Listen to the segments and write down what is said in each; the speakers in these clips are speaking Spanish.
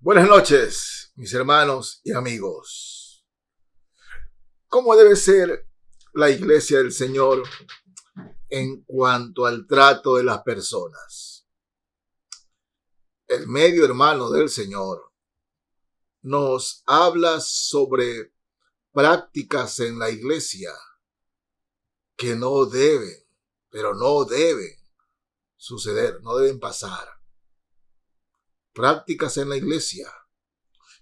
Buenas noches, mis hermanos y amigos. ¿Cómo debe ser la iglesia del Señor en cuanto al trato de las personas? El medio hermano del Señor nos habla sobre prácticas en la iglesia que no deben, pero no deben suceder, no deben pasar. Prácticas en la iglesia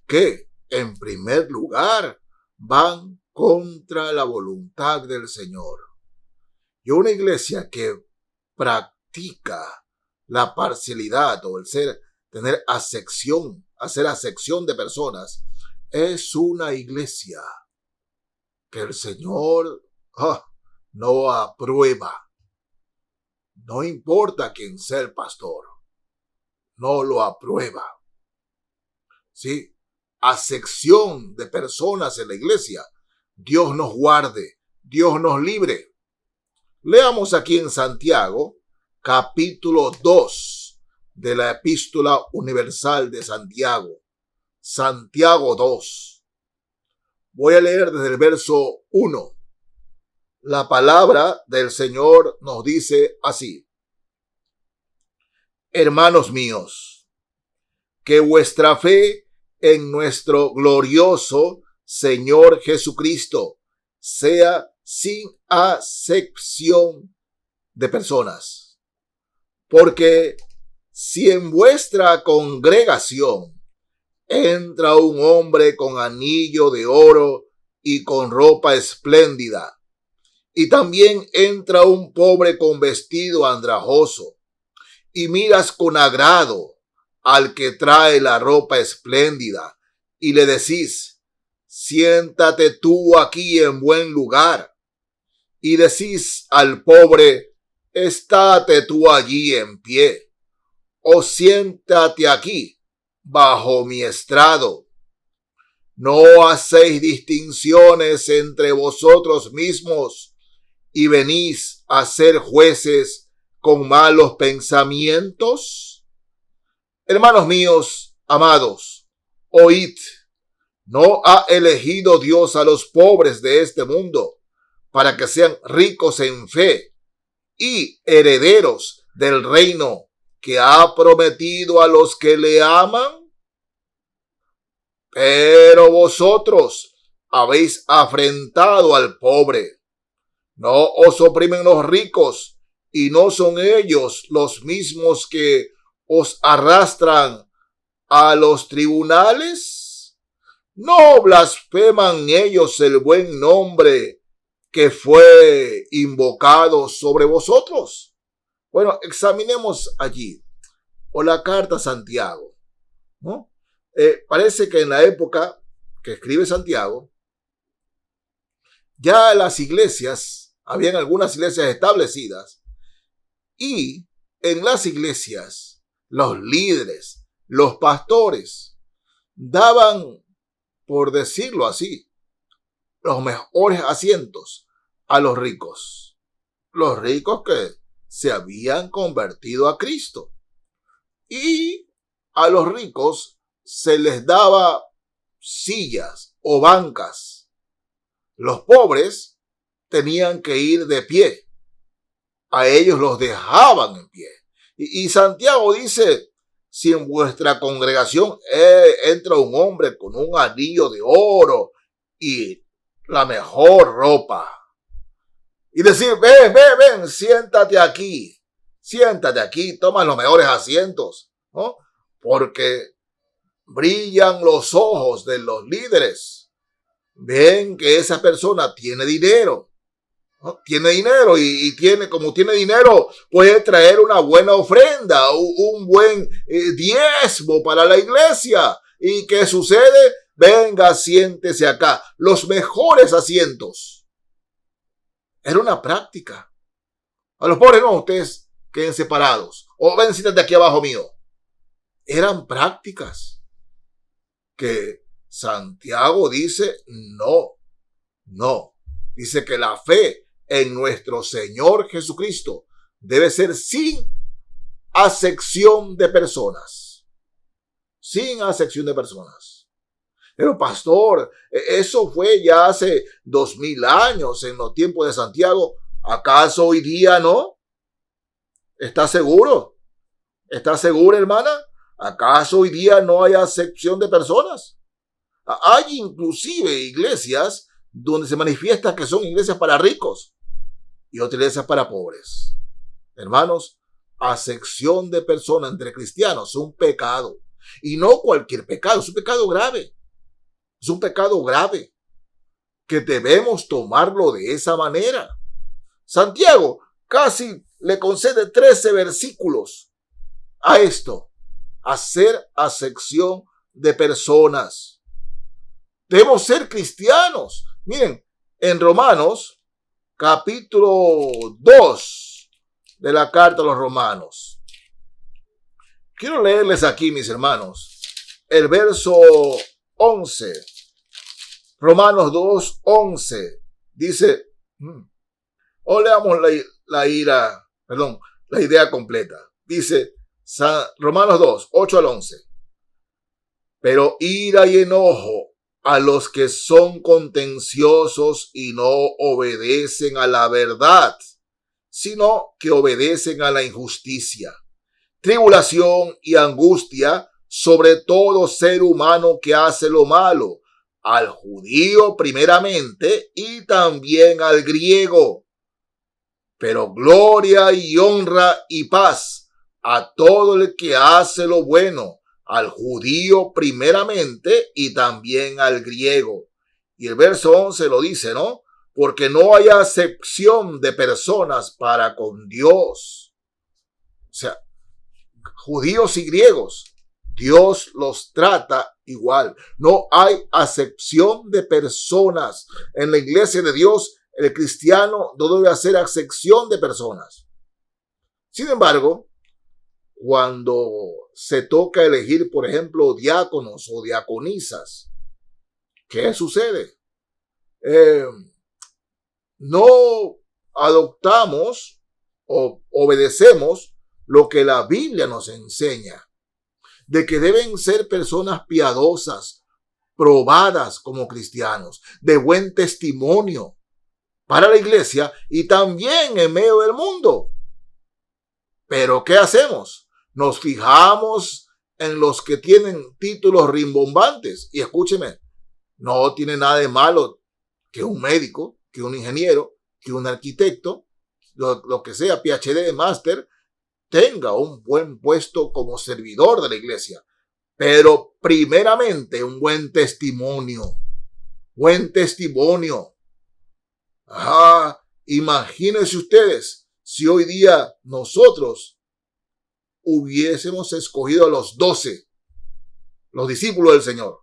que, en primer lugar, van contra la voluntad del Señor. Y una iglesia que practica la parcialidad o el hacer acepción de personas, es una iglesia que el Señor no aprueba. No importa quién sea el pastor, no lo aprueba. ¿Sí? Acepción de personas en la iglesia. Dios nos guarde, Dios nos libre. Leamos aquí en Santiago, capítulo 2 de la Epístola Universal de Santiago. Santiago 2. Voy a leer desde el verso 1. La palabra del Señor nos dice así: Hermanos míos, que vuestra fe en nuestro glorioso Señor Jesucristo sea sin acepción de personas. Porque si en vuestra congregación entra un hombre con anillo de oro y con ropa espléndida, y también entra un pobre con vestido andrajoso, y miras con agrado al que trae la ropa espléndida, y le decís: siéntate tú aquí en buen lugar, y decís al pobre: estate tú allí en pie, o siéntate aquí bajo mi estrado. ¿No hacéis distinciones entre vosotros mismos y venís a ser jueces con malos pensamientos? Hermanos míos, amados, oíd. ¿No ha elegido Dios a los pobres de este mundo para que sean ricos en fe y herederos del reino que ha prometido a los que le aman? Pero vosotros habéis afrentado al pobre. ¿No os oprimen los ricos y no son ellos los mismos que os arrastran a los tribunales? ¿No blasfeman ellos el buen nombre que fue invocado sobre vosotros? Bueno, examinemos allí, o la carta a Santiago, ¿no? Parece que en la época que escribe Santiago, ya las iglesias, habían algunas iglesias establecidas, y en las iglesias, los líderes, los pastores, daban, por decirlo así, los mejores asientos a los ricos que se habían convertido a Cristo. Y a los ricos se les daba sillas o bancas. Los pobres tenían que ir de pie. A ellos los dejaban en pie. Y Santiago dice: si en vuestra congregación entra un hombre con un anillo de oro y la mejor ropa, y decir: ven, siéntate aquí, toma los mejores asientos, ¿no? Porque brillan los ojos de los líderes, ven que esa persona tiene dinero, ¿no? Tiene dinero y como tiene dinero, puede traer una buena ofrenda, un buen diezmo para la iglesia. ¿Y qué sucede? Venga, siéntese acá, los mejores asientos. Era una práctica. A los pobres no, ustedes queden separados. O ven, siéntate aquí abajo mío. Eran prácticas que Santiago dice no. Dice que la fe en nuestro Señor Jesucristo debe ser sin acepción de personas. sin acepción de personas. Pero pastor, eso fue ya hace 2000 años, en los tiempos de Santiago. ¿Acaso hoy día no? ¿Estás seguro? ¿Estás segura, hermana? ¿Acaso hoy día no hay acepción de personas? Hay inclusive iglesias donde se manifiesta que son iglesias para ricos y otras iglesias para pobres. Hermanos, acepción de personas entre cristianos es un pecado. Y no cualquier pecado, es un pecado grave. Es un pecado grave que debemos tomarlo de esa manera. Santiago casi le concede 13 versículos a esto. Hacer acepción de personas. Debemos ser cristianos. Miren, en Romanos, capítulo 2 de la carta a los Romanos. Quiero leerles aquí, mis hermanos, el verso 11. Romanos 2, 11. Dice, o leamos la idea completa. Dice, Romanos 2, 8 al 11. Pero ira y enojo a los que son contenciosos y no obedecen a la verdad, sino que obedecen a la injusticia. Tribulación y angustia sobre todo ser humano que hace lo malo, al judío primeramente y también al griego. Pero gloria y honra y paz a todo el que hace lo bueno, al judío primeramente y también al griego. Y el verso 11 lo dice, ¿no? Porque no hay acepción de personas para con Dios. O sea, judíos y griegos, Dios los trata igual. No hay acepción de personas. En la iglesia de Dios, el cristiano no debe hacer acepción de personas. Sin embargo, cuando se toca elegir, por ejemplo, diáconos o diaconisas, ¿qué sucede? No adoptamos o obedecemos lo que la Biblia nos enseña, de que deben ser personas piadosas, probadas como cristianos, de buen testimonio para la iglesia y también en medio del mundo. Pero ¿qué hacemos? Nos fijamos en los que tienen títulos rimbombantes. Y escúcheme, no tiene nada de malo que un médico, que un ingeniero, que un arquitecto, lo que sea, PhD, máster, tenga un buen puesto como servidor de la iglesia. Pero primeramente un buen testimonio. Buen testimonio. Imagínense ustedes si hoy día nosotros hubiésemos escogido a los 12, los discípulos del Señor.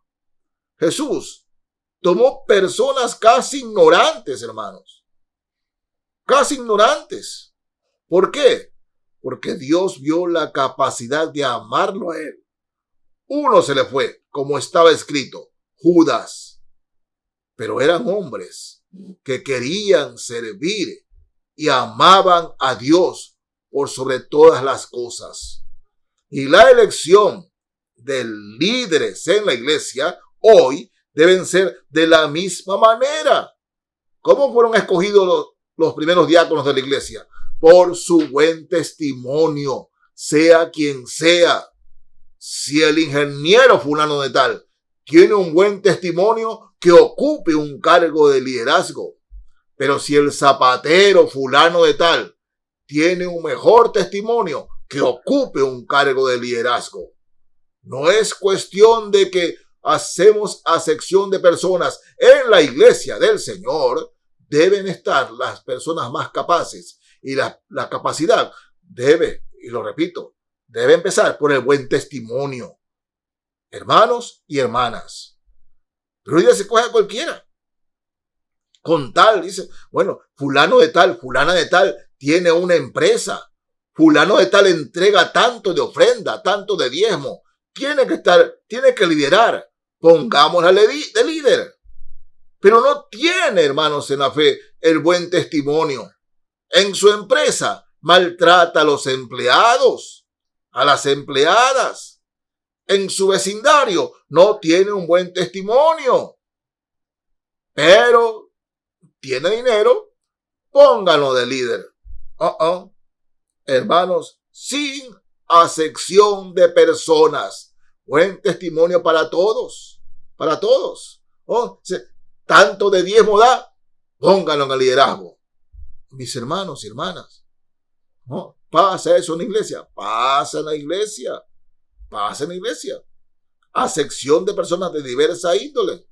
Jesús tomó personas casi ignorantes, hermanos. Casi ignorantes. ¿Por qué? Porque Dios vio la capacidad de amarlo a él. Uno se le fue, como estaba escrito, Judas. Pero eran hombres que querían servir y amaban a Dios por sobre todas las cosas. Y la elección de líderes en la iglesia hoy deben ser de la misma manera. ¿Cómo fueron escogidos los primeros diáconos de la iglesia? Por su buen testimonio, sea quien sea. Si el ingeniero fulano de tal tiene un buen testimonio, que ocupe un cargo de liderazgo. Pero si el zapatero fulano de tal tiene un mejor testimonio, que ocupe un cargo de liderazgo. No es cuestión de que hacemos acepción de personas. En la iglesia del Señor deben estar las personas más capaces y la capacidad debe, y lo repito, debe empezar por el buen testimonio. Hermanos y hermanas. Pero hoy día se coge a cualquiera. Con tal, dice, bueno, fulano de tal, fulana de tal, tiene una empresa. Fulano de tal entrega tanto de ofrenda, tanto de diezmo. Tiene que liderar. Pongámosla de líder. Pero no tiene, hermanos, en la fe, el buen testimonio. En su empresa maltrata a los empleados, a las empleadas. en su vecindario no tiene un buen testimonio, pero tiene dinero, pónganlo de líder. Hermanos, sin acepción de personas. Buen testimonio para todos, para todos. Tanto de diezmo da, pónganlo en el liderazgo. Mis hermanos y hermanas, pasa eso en la iglesia, pasa en la iglesia, pasa en la iglesia. Acepción de personas de diversa índole.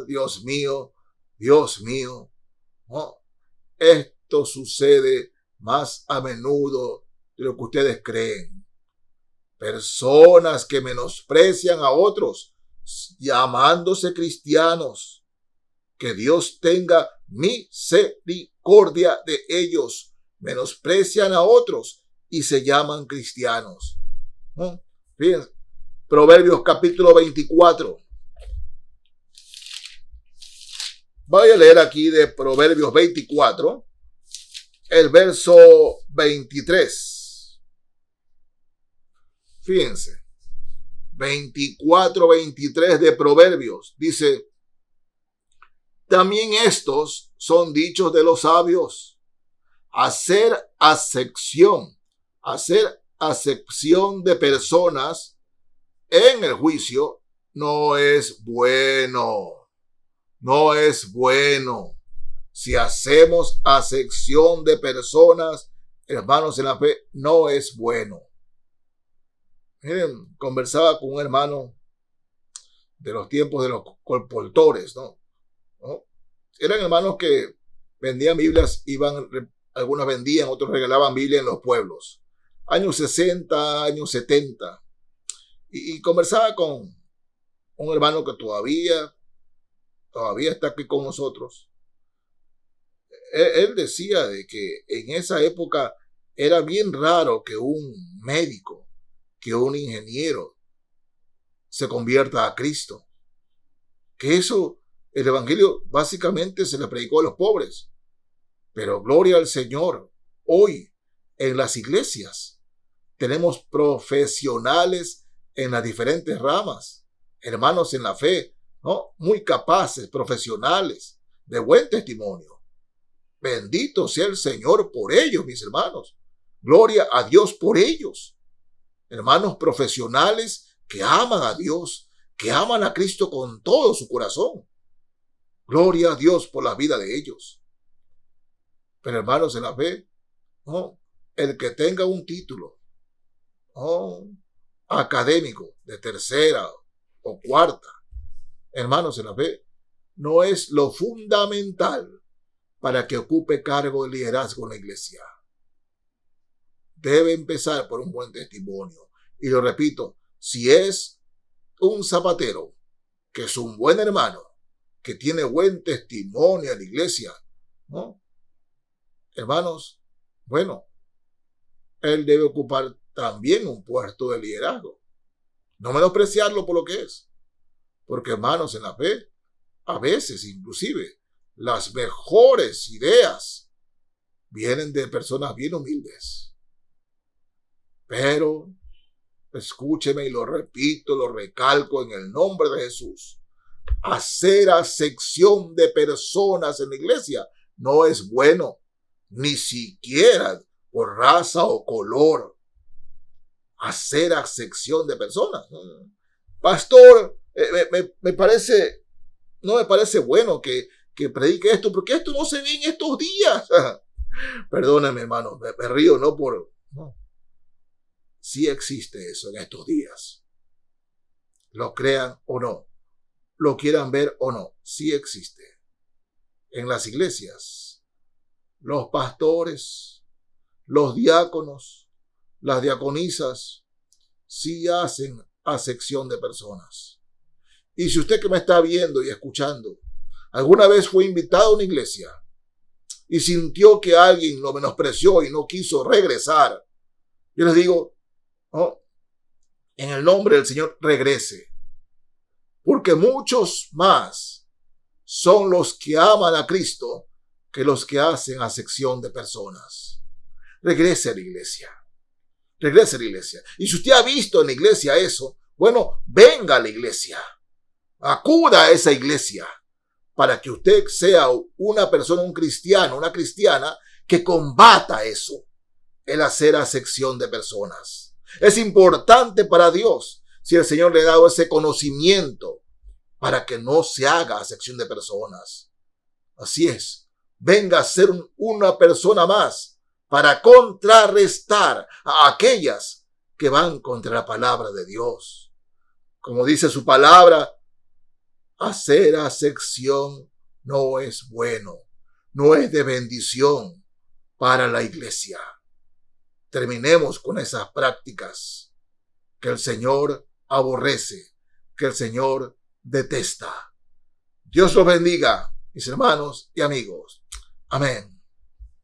Dios mío, Dios mío. Esto sucede más a menudo de lo que ustedes creen. Personas que menosprecian a otros, llamándose cristianos. Que Dios tenga misericordia de ellos. Menosprecian a otros y se llaman cristianos. Fíjense, Proverbios capítulo 24. Voy a leer aquí de Proverbios 24, el verso 23. Fíjense, 24-23 de Proverbios. Dice, también estos son dichos de los sabios. Hacer acepción de personas en el juicio no es bueno. No es bueno. Si hacemos acepción de personas, hermanos en la fe, no es bueno. Miren, conversaba con un hermano de los tiempos de los colportores, ¿no? Eran hermanos que vendían Biblias, algunos vendían, otros regalaban Biblia en los pueblos. Años 60, años 70. Y conversaba con un hermano que todavía está aquí con nosotros. Él decía de que en esa época era bien raro que un médico, que un ingeniero se convierta a Cristo. Que eso, el evangelio básicamente se le predicó a los pobres. Pero gloria al Señor, hoy en las iglesias tenemos profesionales en las diferentes ramas, hermanos en la fe, muy capaces, profesionales, de buen testimonio. Bendito sea el Señor por ellos, mis hermanos. Gloria a Dios por ellos. Hermanos profesionales que aman a Dios, que aman a Cristo con todo su corazón. Gloria a Dios por la vida de ellos. Pero hermanos en la fe, el que tenga un título académico de tercera o cuarta, hermanos en la fe, no es lo fundamental para que ocupe cargo de liderazgo en la iglesia. Debe empezar por un buen testimonio. Y lo repito, si es un zapatero, que es un buen hermano, que tiene buen testimonio en la iglesia, hermanos, bueno, él debe ocupar también un puesto de liderazgo. No menospreciarlo por lo que es. Porque hermanos en la fe, a veces inclusive las mejores ideas vienen de personas bien humildes. Pero, escúcheme y lo repito, lo recalco en el nombre de Jesús. Hacer acepción de personas en la iglesia no es bueno, ni siquiera por raza o color. Hacer acepción de personas. Pastor, no me parece bueno que predique esto, porque esto no se ve en estos días. Perdóname, hermano, me río, no. Sí existe eso en estos días. Lo crean o no, lo quieran ver o no, sí existe. En las iglesias, los pastores, los diáconos, las diaconisas, sí hacen acepción de personas. Y si usted que me está viendo y escuchando, alguna vez fue invitado a una iglesia y sintió que alguien lo menospreció y no quiso regresar, yo les digo, en el nombre del Señor, regrese. Porque muchos más son los que aman a Cristo que los que hacen acepción de personas. Regrese a la iglesia. regrese a la iglesia. Y si usted ha visto en la iglesia eso, bueno, venga a la iglesia. Acuda a esa iglesia para que usted sea una persona, un cristiano, una cristiana que combata eso, el hacer acepción de personas. Es importante para Dios si el Señor le ha dado ese conocimiento para que no se haga acepción de personas. Así es. Venga a ser una persona más para contrarrestar a aquellas que van contra la palabra de Dios. Como dice su palabra, hacer acepción no es bueno, no es de bendición para la iglesia. Terminemos con esas prácticas que el Señor aborrece, que el Señor detesta. Dios los bendiga, mis hermanos y amigos. Amén.